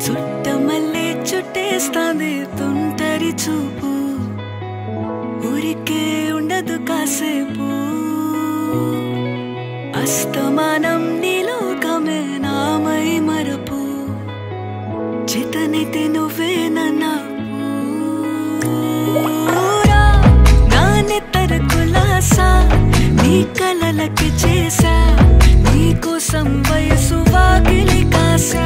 చుట్టమల్లే చుట్టేస్తాంది తుంటరి చూపు ఊరికే ఉండదు కాసేపు అస్తమానం నీలోకమే నామై మరపు చేతనైతే నువ్వే నన్నా నా నెత్తర కులాసా నీ కలలకి చేసా నీ కోసం వయసు వాకిలి కాసా